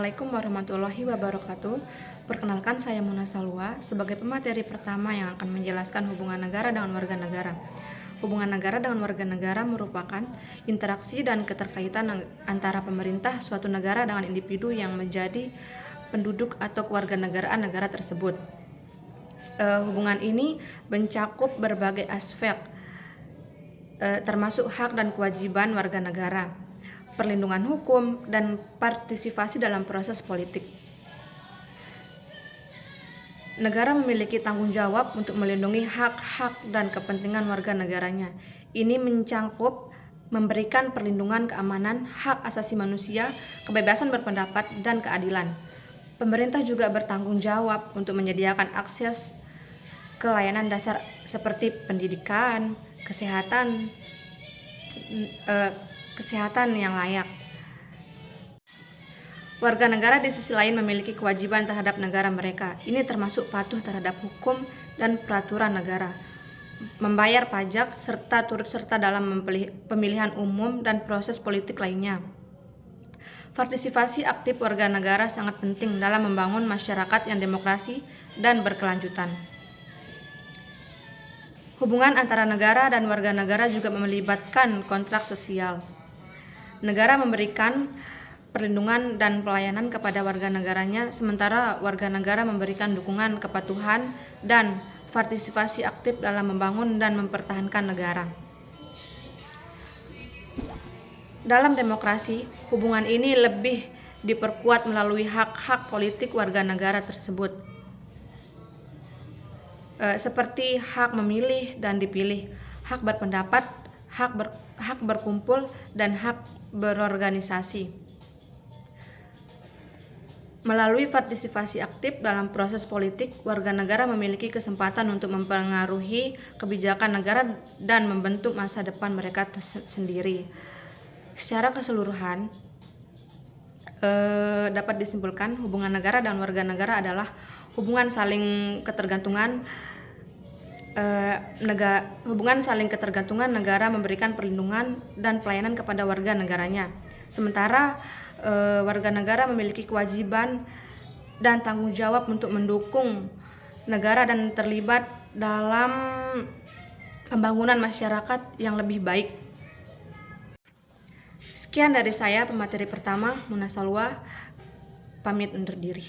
Assalamualaikum warahmatullahi wabarakatuh. Perkenalkan, saya Muna Salwa sebagai pemateri pertama yang akan menjelaskan hubungan negara dengan warga negara. Hubungan negara dengan warga negara merupakan interaksi dan keterkaitan antara pemerintah suatu negara dengan individu yang menjadi penduduk atau kewarganegaraan negara tersebut. Hubungan ini mencakup berbagai aspek, termasuk hak dan kewajiban warga negara, perlindungan hukum, dan partisipasi dalam proses politik. Negara memiliki tanggung jawab untuk melindungi hak-hak dan kepentingan warga negaranya. Ini mencakup memberikan perlindungan keamanan, hak asasi manusia, kebebasan berpendapat, dan keadilan. Pemerintah juga bertanggung jawab untuk menyediakan akses ke layanan dasar seperti pendidikan, kesehatan yang layak. Warga negara di sisi lain memiliki kewajiban terhadap negara mereka. Ini termasuk patuh terhadap hukum dan peraturan negara, membayar pajak, serta turut serta dalam pemilihan umum dan proses politik lainnya. Partisipasi aktif warga negara sangat penting dalam membangun masyarakat yang demokrasi dan berkelanjutan. Hubungan antara negara dan warga negara juga melibatkan kontrak sosial. Negara memberikan perlindungan dan pelayanan kepada warga negaranya, sementara warga negara memberikan dukungan, kepatuhan, dan partisipasi aktif dalam membangun dan mempertahankan negara. Dalam demokrasi, hubungan ini lebih diperkuat melalui hak-hak politik warga negara tersebut, seperti hak memilih dan dipilih, hak berpendapat, hak berkumpul, dan hak berorganisasi. Melalui partisipasi aktif dalam proses politik, warga negara memiliki kesempatan untuk mempengaruhi kebijakan negara dan membentuk masa depan mereka sendiri. Secara keseluruhan, dapat disimpulkan hubungan negara dan warga negara adalah hubungan saling ketergantungan. Negara memberikan perlindungan dan pelayanan kepada warga negaranya, sementara warga negara memiliki kewajiban dan tanggung jawab untuk mendukung negara dan terlibat dalam pembangunan masyarakat yang lebih baik. Sekian dari saya, pemateri pertama, Muna Salwa, pamit undur diri.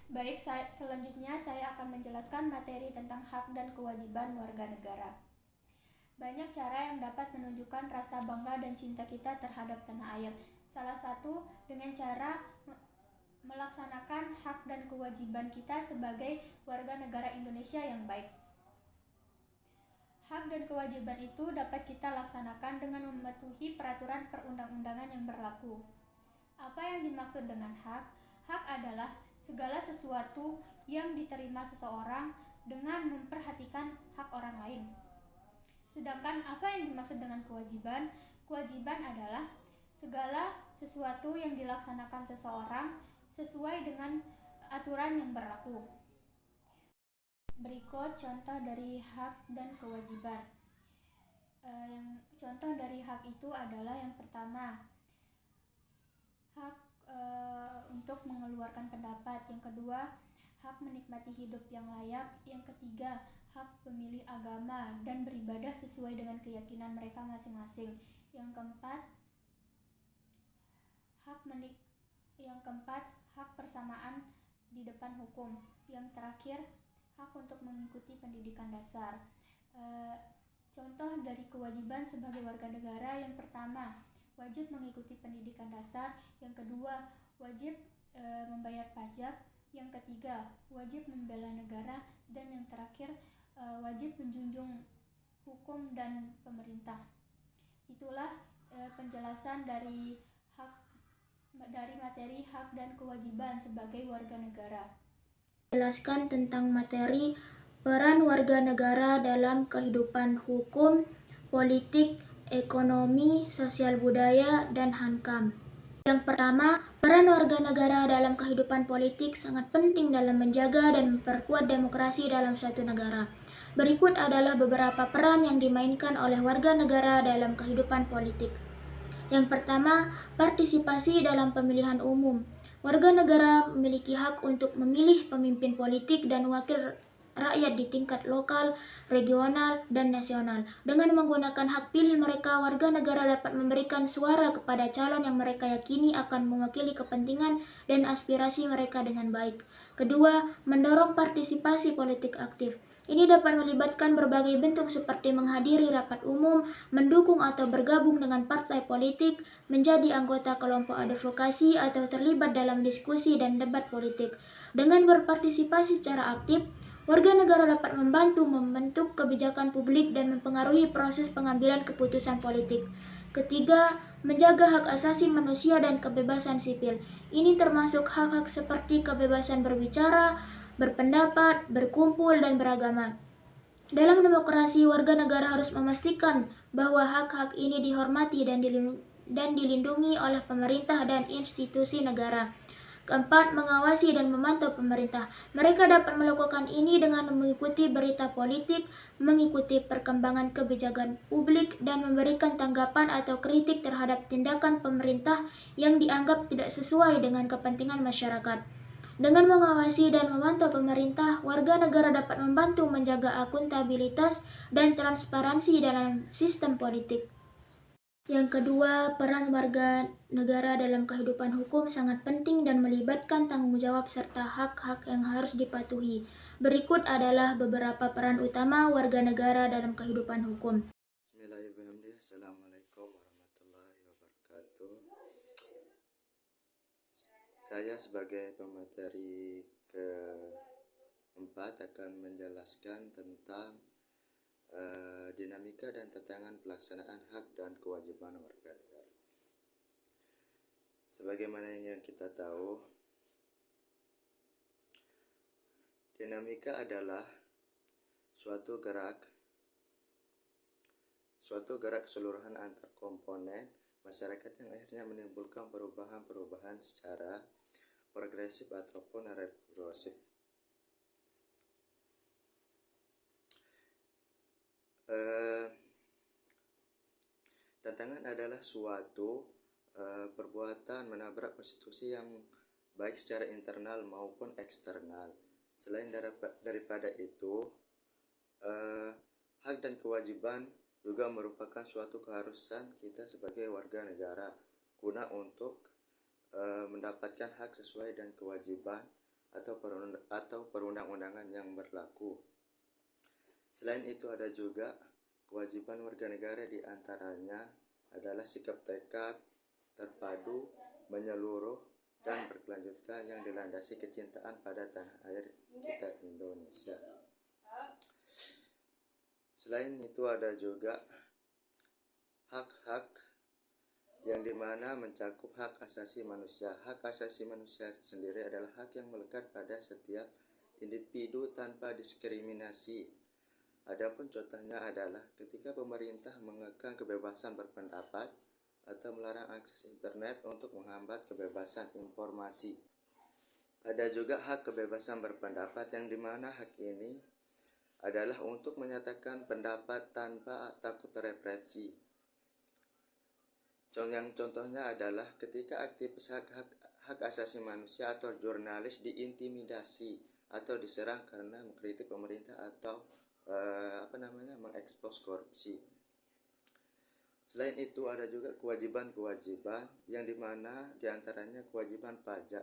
Baik, selanjutnya saya akan menjelaskan materi tentang hak dan kewajiban warga negara. Banyak cara yang dapat menunjukkan rasa bangga dan cinta kita terhadap tanah air. Salah satu dengan cara melaksanakan hak dan kewajiban kita sebagai warga negara Indonesia yang baik. Hak dan kewajiban itu dapat kita laksanakan dengan mematuhi peraturan perundang-undangan yang berlaku. Apa yang dimaksud dengan hak? Hak adalah segala sesuatu yang diterima seseorang dengan memperhatikan hak orang lain. Sedangkan apa yang dimaksud dengan kewajiban? Kewajiban adalah segala sesuatu yang dilaksanakan seseorang sesuai dengan aturan yang berlaku. Berikut contoh dari hak dan kewajiban. Contoh dari hak itu adalah yang pertama, hak untuk mengeluarkan pendapat. Yang kedua, hak menikmati hidup yang layak. Yang ketiga, hak memilih agama dan beribadah sesuai dengan keyakinan mereka masing-masing. Yang keempat, hak persamaan di depan hukum. Yang terakhir, hak untuk mengikuti pendidikan dasar. Contoh dari kewajiban sebagai warga negara, yang pertama, wajib mengikuti pendidikan dasar. Yang kedua, wajib membayar pajak. Yang ketiga, wajib membela negara. Dan yang terakhir, wajib menjunjung hukum dan pemerintah. Itulah penjelasan dari materi hak dan kewajiban sebagai warga negara. Jelaskan tentang materi peran warga negara dalam kehidupan hukum, politik, ekonomi, sosial budaya, dan HANKAM. Yang pertama, peran warga negara dalam kehidupan politik sangat penting dalam menjaga dan memperkuat demokrasi dalam suatu negara. Berikut adalah beberapa peran yang dimainkan oleh warga negara dalam kehidupan politik. Yang pertama, partisipasi dalam pemilihan umum. Warga negara memiliki hak untuk memilih pemimpin politik dan wakil rakyat di tingkat lokal, regional, dan nasional. Dengan menggunakan hak pilih mereka, warga negara dapat memberikan suara kepada calon yang mereka yakini akan mewakili kepentingan dan aspirasi mereka dengan baik. Kedua, mendorong partisipasi politik aktif. Ini dapat melibatkan berbagai bentuk seperti menghadiri rapat umum, mendukung atau bergabung dengan partai politik, menjadi anggota kelompok advokasi, atau terlibat dalam diskusi dan debat politik. Dengan berpartisipasi secara aktif, warga negara dapat membantu membentuk kebijakan publik dan mempengaruhi proses pengambilan keputusan politik. Ketiga, menjaga hak asasi manusia dan kebebasan sipil. Ini termasuk hak-hak seperti kebebasan berbicara, berpendapat, berkumpul, dan beragama. Dalam demokrasi, warga negara harus memastikan bahwa hak-hak ini dihormati dan dilindungi oleh pemerintah dan institusi negara. Keempat, mengawasi dan memantau pemerintah. Mereka dapat melakukan ini dengan mengikuti berita politik, mengikuti perkembangan kebijakan publik, dan memberikan tanggapan atau kritik terhadap tindakan pemerintah yang dianggap tidak sesuai dengan kepentingan masyarakat. Dengan mengawasi dan memantau pemerintah, warga negara dapat membantu menjaga akuntabilitas dan transparansi dalam sistem politik. Yang kedua, peran warga negara dalam kehidupan hukum sangat penting dan melibatkan tanggung jawab serta hak-hak yang harus dipatuhi. Berikut adalah beberapa peran utama warga negara dalam kehidupan hukum. Bismillahirrahmanirrahim. Assalamualaikum warahmatullahi wabarakatuh. Saya sebagai pemateri keempat akan menjelaskan tentang dinamika dan tantangan pelaksanaan hak dan kewajiban warga negara. Sebagaimana yang kita tahu, dinamika adalah suatu gerak keseluruhan antar komponen masyarakat yang akhirnya menimbulkan perubahan-perubahan secara progresif ataupun regrosif. Tantangan adalah suatu perbuatan menabrak konstitusi yang baik secara internal maupun eksternal. Selain daripada itu, hak dan kewajiban juga merupakan suatu keharusan kita sebagai warga negara guna untuk mendapatkan hak sesuai dan kewajiban atau perundang-undangan yang berlaku. Selain itu ada juga kewajiban warga negara, diantaranya adalah sikap tekad, terpadu, menyeluruh, dan berkelanjutan yang dilandasi kecintaan pada tanah air kita Indonesia. Selain itu ada juga hak-hak yang dimana mencakup hak asasi manusia. Hak asasi manusia sendiri adalah hak yang melekat pada setiap individu tanpa diskriminasi. Adapun contohnya adalah ketika pemerintah mengekang kebebasan berpendapat atau melarang akses internet untuk menghambat kebebasan informasi. Ada juga hak kebebasan berpendapat yang dimana hak ini adalah untuk menyatakan pendapat tanpa takut represi. Contohnya adalah ketika aktivis hak asasi manusia atau jurnalis diintimidasi atau diserang karena mengkritik pemerintah atau mengekspos korupsi. Selain itu ada juga kewajiban-kewajiban yang dimana diantaranya kewajiban pajak.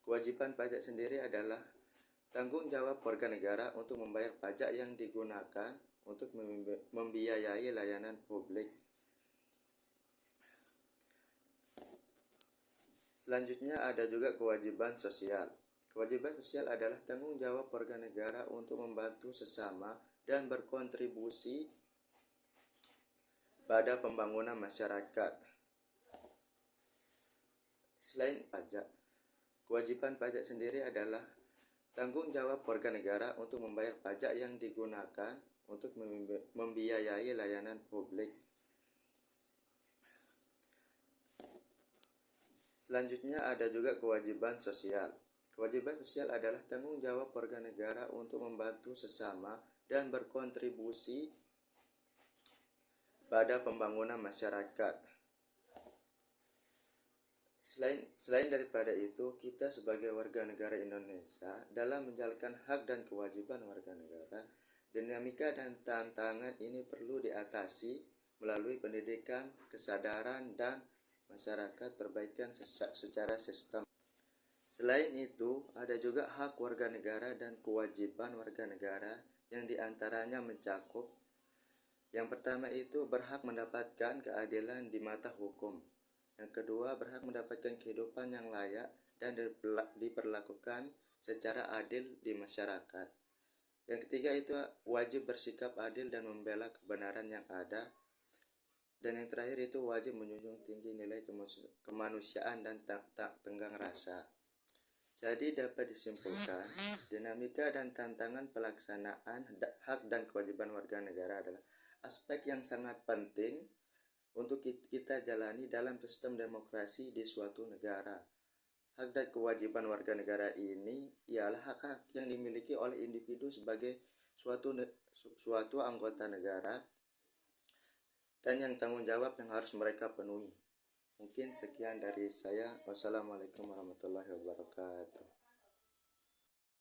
Kewajiban pajak sendiri adalah tanggung jawab warga negara untuk membayar pajak yang digunakan untuk membiayai layanan publik. Selanjutnya ada juga kewajiban sosial. Kewajiban sosial adalah tanggung jawab warga negara untuk membantu sesama dan berkontribusi pada pembangunan masyarakat. Selain pajak, kewajiban pajak sendiri adalah tanggung jawab warga negara untuk membayar pajak yang digunakan untuk membiayai layanan publik. Selanjutnya ada juga kewajiban sosial. Kewajiban sosial adalah tanggung jawab warga negara untuk membantu sesama dan berkontribusi pada pembangunan masyarakat. Selain daripada itu, kita sebagai warga negara Indonesia dalam menjalankan hak dan kewajiban warga negara, dinamika dan tantangan ini perlu diatasi melalui pendidikan, kesadaran, dan masyarakat perbaikan secara sistem. Selain itu, ada juga hak warga negara dan kewajiban warga negara yang diantaranya mencakup: yang pertama itu berhak mendapatkan keadilan di mata hukum. Yang kedua, berhak mendapatkan kehidupan yang layak dan diperlakukan secara adil di masyarakat. Yang ketiga itu wajib bersikap adil dan membela kebenaran yang ada. Dan yang terakhir itu wajib menjunjung tinggi nilai kemanusiaan dan tak tenggang rasa. Jadi dapat disimpulkan, dinamika dan tantangan pelaksanaan hak dan kewajiban warga negara adalah aspek yang sangat penting untuk kita jalani dalam sistem demokrasi di suatu negara. Hak dan kewajiban warga negara ini ialah hak-hak yang dimiliki oleh individu sebagai suatu anggota negara dan yang tanggung jawab yang harus mereka penuhi. Mungkin sekian dari saya. Wassalamualaikum warahmatullahi wabarakatuh.